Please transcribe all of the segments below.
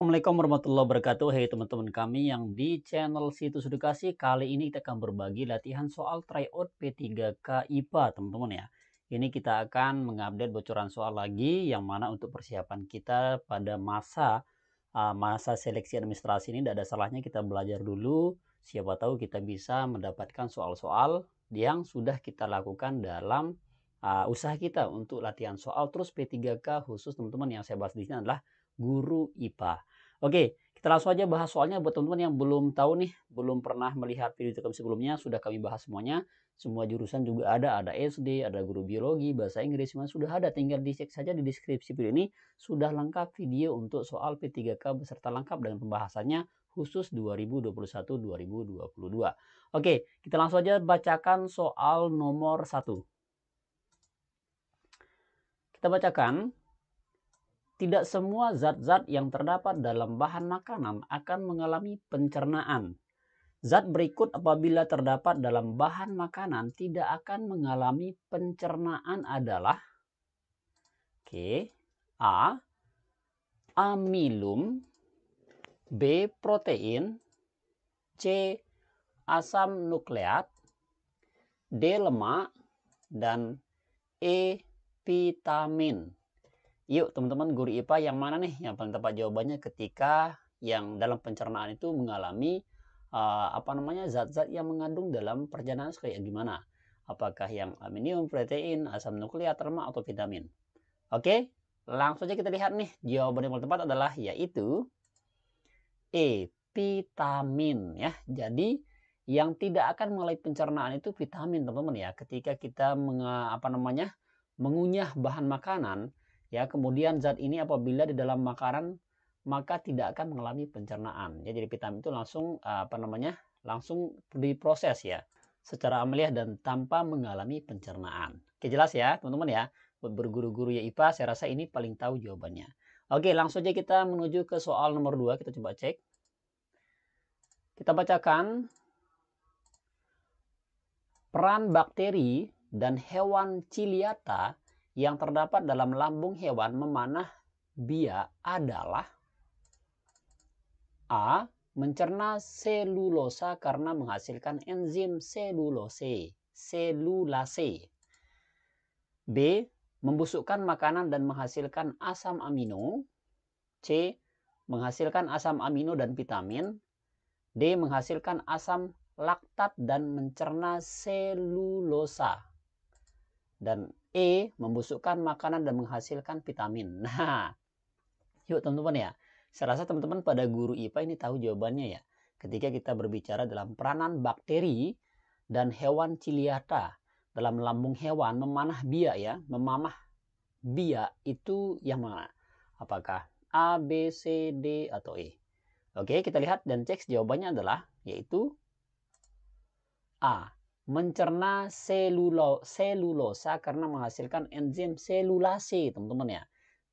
Assalamualaikum warahmatullahi wabarakatuh. Hai teman-teman kami yang di channel Situs Edukasi. Kali ini kita akan berbagi latihan soal tryout P3K IPA, teman-teman ya. Ini kita akan mengupdate bocoran soal lagi yang mana untuk persiapan kita pada masa seleksi administrasi ini tidak ada salahnya kita belajar dulu. Siapa tahu kita bisa mendapatkan soal-soal yang sudah kita lakukan dalam usaha kita untuk latihan soal. Terus P3K khusus teman-teman yang saya bahas di sini adalah guru IPA. Oke, kita langsung aja bahas soalnya buat teman-teman yang belum tahu nih, belum pernah melihat video kami sebelumnya, sudah kami bahas semuanya. Semua jurusan juga ada SD, ada guru biologi, bahasa Inggris, semua sudah ada. Tinggal dicek saja di deskripsi video ini, sudah lengkap video untuk soal P3K beserta lengkap dengan pembahasannya khusus 2021-2022. Oke, kita langsung aja bacakan soal nomor 1. Kita bacakan. Tidak semua zat-zat yang terdapat dalam bahan makanan akan mengalami pencernaan. Zat berikut apabila terdapat dalam bahan makanan tidak akan mengalami pencernaan adalah A. Amilum, B. Protein, C. Asam nukleat, D. Lemak, dan E. Vitamin. Yuk teman-teman, guru IPA yang mana nih yang paling tepat jawabannya ketika yang dalam pencernaan itu mengalami zat-zat yang mengandung dalam pencernaan kayak gimana? Apakah yang amonium, protein, asam nukleat, lemak, atau vitamin? Oke, langsung aja kita lihat nih. Jawaban yang paling tepat adalah yaitu E, vitamin ya. Jadi yang tidak akan mengalami pencernaan itu vitamin teman-teman ya. Ketika kita mengunyah bahan makanan ya, kemudian zat ini apabila di dalam makanan maka tidak akan mengalami pencernaan ya. Jadi vitamin itu langsung langsung diproses ya secara amaliah dan tanpa mengalami pencernaan. Oke, jelas ya teman-teman ya. Buat berguru-guru ya IPA, saya rasa ini paling tahu jawabannya. Oke, langsung aja kita menuju ke soal nomor 2. Kita coba cek. Kita bacakan. Peran bakteri dan hewan ciliata yang terdapat dalam lambung hewan memanah biak adalah A. Mencerna selulosa karena menghasilkan enzim selulase. B. Membusukkan makanan dan menghasilkan asam amino. C. Menghasilkan asam amino dan vitamin. D. Menghasilkan asam laktat dan mencerna selulosa. Dan E. Membusukkan makanan dan menghasilkan vitamin. Nah, yuk teman-teman ya. Saya rasa teman-teman pada guru IPA ini tahu jawabannya ya. Ketika kita berbicara dalam peranan bakteri dan hewan ciliata dalam lambung hewan memanah biak ya. Memamah biak itu yang mana? Apakah A, B, C, D, atau E? Oke, kita lihat dan cek jawabannya adalah yaitu A. Mencerna selulosa karena menghasilkan enzim selulase, teman-teman ya.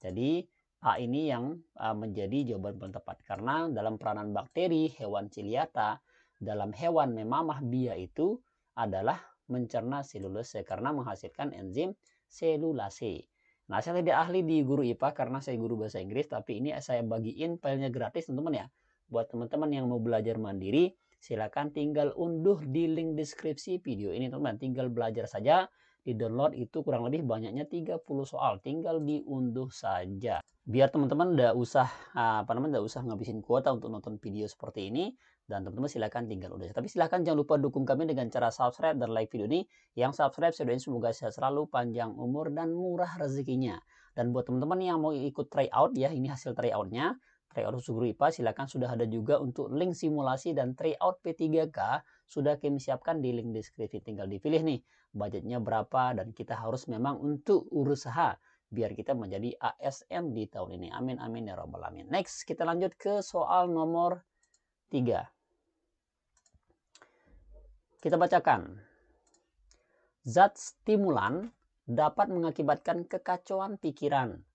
Jadi A ini yang menjadi jawaban paling tepat karena dalam peranan bakteri, hewan ciliata, dalam hewan memamah biak itu adalah mencerna selulose karena menghasilkan enzim selulase. Nah, saya tidak ahli di guru IPA karena saya guru bahasa Inggris, tapi ini saya bagiin filenya gratis teman-teman ya. Buat teman-teman yang mau belajar mandiri, silakan tinggal unduh di link deskripsi video ini teman-teman. Tinggal belajar saja, di download itu kurang lebih banyaknya 30 soal, tinggal diunduh saja. Biar teman-teman nggak usah ngabisin kuota untuk nonton video seperti ini, dan teman-teman silakan tinggal udah. Tapi silakan jangan lupa dukung kami dengan cara subscribe dan like video ini. Yang subscribe saya doain semoga sehat selalu, panjang umur dan murah rezekinya. Dan buat teman-teman yang mau ikut tryout ya, ini hasil tryoutnya. Tryout khusus guru IPA silakan sudah ada juga untuk link simulasi dan tryout P3K sudah kami siapkan di link deskripsi. Tinggal dipilih nih budgetnya berapa dan kita harus memang untuk usaha biar kita menjadi ASN di tahun ini. Amin amin ya rabbal alamin. Next, kita lanjut ke soal nomor 3. Kita bacakan. Zat stimulan dapat mengakibatkan kekacauan pikiran,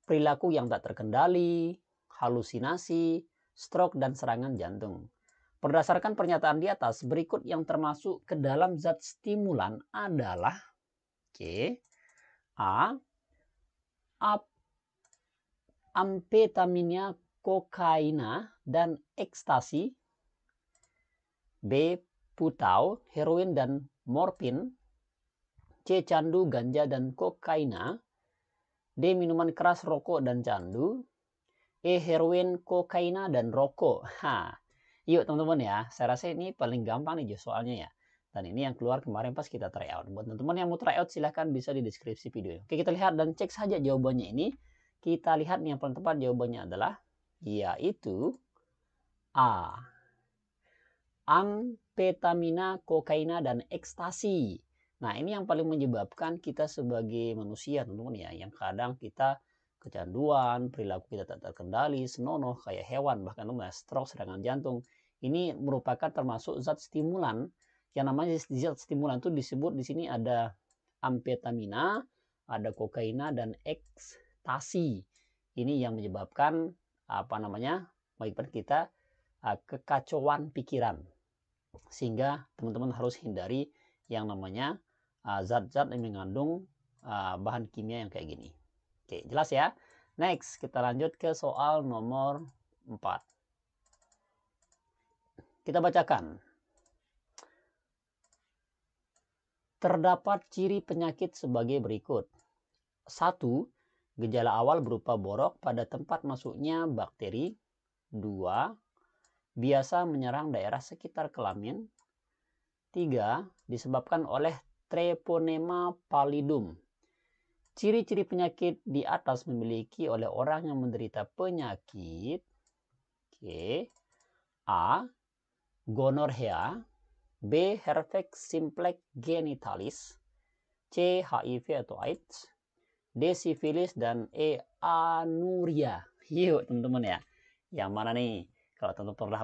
perilaku yang tak terkendali, halusinasi, stroke, dan serangan jantung. Berdasarkan pernyataan di atas, berikut yang termasuk ke dalam zat stimulan adalah A. Amfetaminia kokaina dan ekstasi. B. Putau, heroin dan morfin. C. Candu, ganja dan kokaina. D. Minuman keras, rokok dan candu. E. Heroin, kokaina dan rokok. Yuk teman-teman ya, saya rasa ini paling gampang nih soalnya ya. Dan ini yang keluar kemarin pas kita try out. Buat teman-teman yang mau try out silahkan bisa di deskripsi video. Oke, kita lihat dan cek saja jawabannya ini. Kita lihat nih yang paling tepat jawabannya adalah yaitu A. Amfetamina, kokaina, dan ekstasi. Nah, ini yang paling menyebabkan kita sebagai manusia, teman-teman ya, yang kadang kita kecanduan, perilaku kita tak terkendali, senonoh kayak hewan, bahkan stroke, serangan jantung. Ini merupakan termasuk zat stimulan. Yang namanya zat stimulan itu disebut di sini ada amfetamina, ada kokaina, dan ekstasi. Ini yang menyebabkan mengakibatkan kita kekacauan pikiran. Sehingga teman-teman harus hindari yang namanya zat-zat yang mengandung bahan kimia yang kayak gini. Oke, jelas ya? Next, kita lanjut ke soal nomor 4. Kita bacakan. Terdapat ciri penyakit sebagai berikut. 1. Gejala awal berupa borok pada tempat masuknya bakteri. 2. Biasa menyerang daerah sekitar kelamin. 3. Disebabkan oleh Treponema pallidum. Ciri-ciri penyakit di atas memiliki oleh orang yang menderita penyakit. A. Gonorrhea. B. Herpes simplex genitalis. C. HIV atau AIDS. D. Sifilis. Dan E. Anuria. Yuk teman-teman ya. Yang mana nih? Kalau teman-teman pernah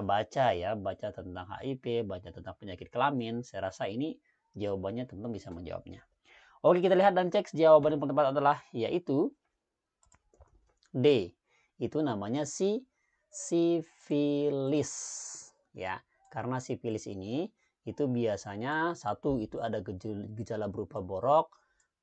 baca tentang HIV, baca tentang penyakit kelamin, saya rasa ini jawabannya teman-teman bisa menjawabnya. Oke, kita lihat dan cek jawaban yang tepat adalah yaitu D. Itu namanya sifilis ya. Karena sifilis ini itu biasanya satu itu ada gejala berupa borok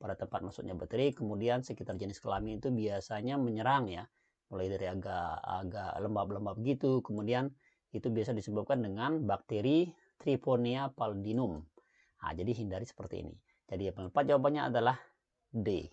pada tempat masuknya bakteri, kemudian sekitar jenis kelamin itu biasanya menyerang ya. Mulai dari agak lembab-lembab gitu, kemudian itu biasa disebabkan dengan bakteri Treponema pallidum. Nah, jadi hindari seperti ini. Jadi yang tepat jawabannya adalah D.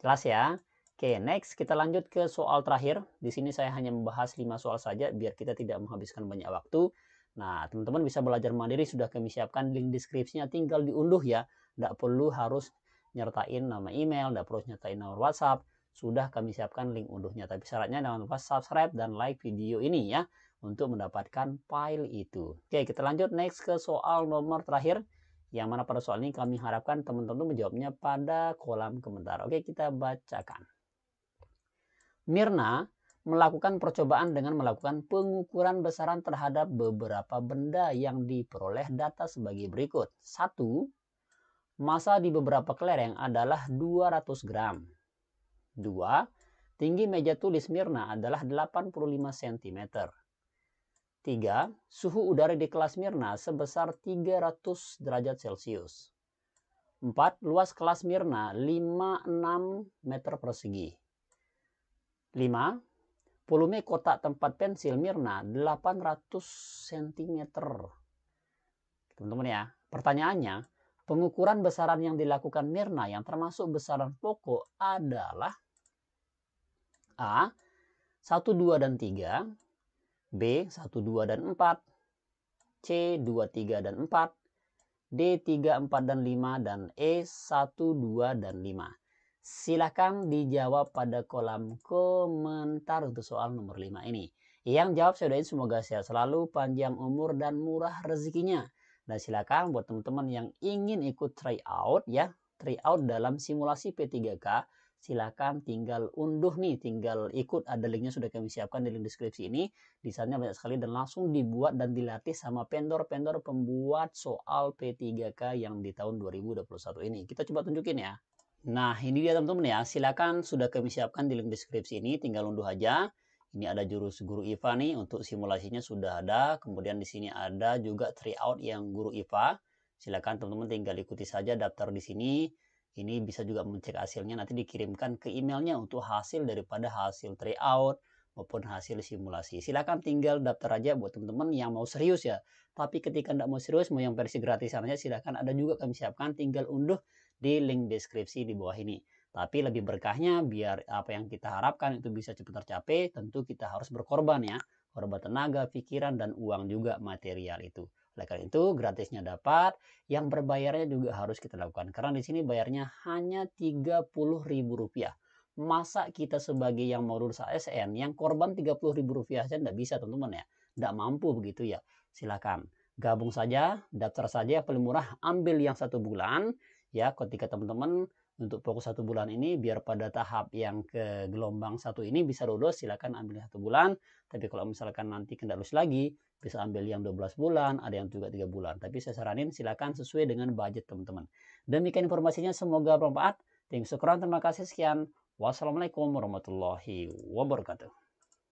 Jelas ya? Oke, next kita lanjut ke soal terakhir. Di sini saya hanya membahas 5 soal saja biar kita tidak menghabiskan banyak waktu. Nah, teman-teman bisa belajar mandiri, sudah kami siapkan link deskripsinya, tinggal diunduh ya. Tidak perlu harus nyertain nama email, tidak perlu nyertain nomor WhatsApp. Sudah kami siapkan link unduhnya, tapi syaratnya jangan lupa subscribe dan like video ini ya untuk mendapatkan file itu. Oke, kita lanjut next ke soal nomor terakhir, yang mana pada soal ini kami harapkan teman-teman menjawabnya pada kolom komentar. Oke, kita bacakan. Mirna melakukan percobaan dengan melakukan pengukuran besaran terhadap beberapa benda yang diperoleh data sebagai berikut. 1. Massa di beberapa kelereng adalah 200 gram. 2. Tinggi meja tulis Mirna adalah 85 cm. 3. Suhu udara di kelas Mirna sebesar 300 derajat Celcius. 4. Luas kelas Mirna 56 meter persegi. 5. Volume kotak tempat pensil Mirna 800 cm. Teman-teman ya, pertanyaannya, pengukuran besaran yang dilakukan Mirna yang termasuk besaran pokok adalah A. 1, 2, dan 3. B. 1, 2, dan 4. C. 2, 3, dan 4. D. 3, 4, dan 5. Dan E. 1, 2, dan 5. Silakan dijawab pada kolom komentar untuk soal nomor 5 ini. Yang jawab saya doain semoga sehat selalu, panjang umur, dan murah rezekinya. Dan silakan buat teman-teman yang ingin ikut tryout ya, tryout dalam simulasi P3K, silakan tinggal unduh nih, tinggal ikut, ada linknya sudah kami siapkan di link deskripsi ini. Di sana banyak sekali dan langsung dibuat dan dilatih sama vendor-vendor pembuat soal P3K yang di tahun 2021 ini. Kita coba tunjukin ya. Nah, ini dia teman-teman ya, silakan sudah kami siapkan di link deskripsi ini, tinggal unduh aja. Ini ada jurus guru IPA nih, untuk simulasinya sudah ada. Kemudian di sini ada juga tryout yang guru IPA. Silakan teman-teman tinggal ikuti saja, daftar di sini. Ini bisa juga mengecek hasilnya, nanti dikirimkan ke emailnya untuk hasil daripada hasil tryout, maupun hasil simulasi. Silakan tinggal daftar aja buat teman-teman yang mau serius ya. Tapi ketika tidak mau serius, mau yang versi gratisan aja, silakan, ada juga kami siapkan, tinggal unduh di link deskripsi di bawah ini. Tapi lebih berkahnya, biar apa yang kita harapkan itu bisa cepat tercapai, tentu kita harus berkorban ya. Korban tenaga, pikiran, dan uang juga, material itu. Oleh karena itu, gratisnya dapat, yang berbayarnya juga harus kita lakukan. Karena di sini bayarnya hanya Rp30.000. Masa kita sebagai yang mau lulus ASN, yang korban Rp30.000 saja tidak bisa teman-teman ya. Tidak mampu begitu ya. Silakan gabung saja, daftar saja paling murah, ambil yang 1 bulan ya. Ketika teman-teman untuk fokus 1 bulan ini, biar pada tahap yang ke gelombang 1 ini bisa lulus, silakan ambil 1 bulan. Tapi kalau misalkan nanti tidak lulus lagi, bisa ambil yang 12 bulan, ada yang juga 3 bulan. Tapi saya saranin silakan sesuai dengan budget teman-teman. Demikian informasinya, semoga bermanfaat. Terima kasih, sekian. Wassalamualaikum warahmatullahi wabarakatuh.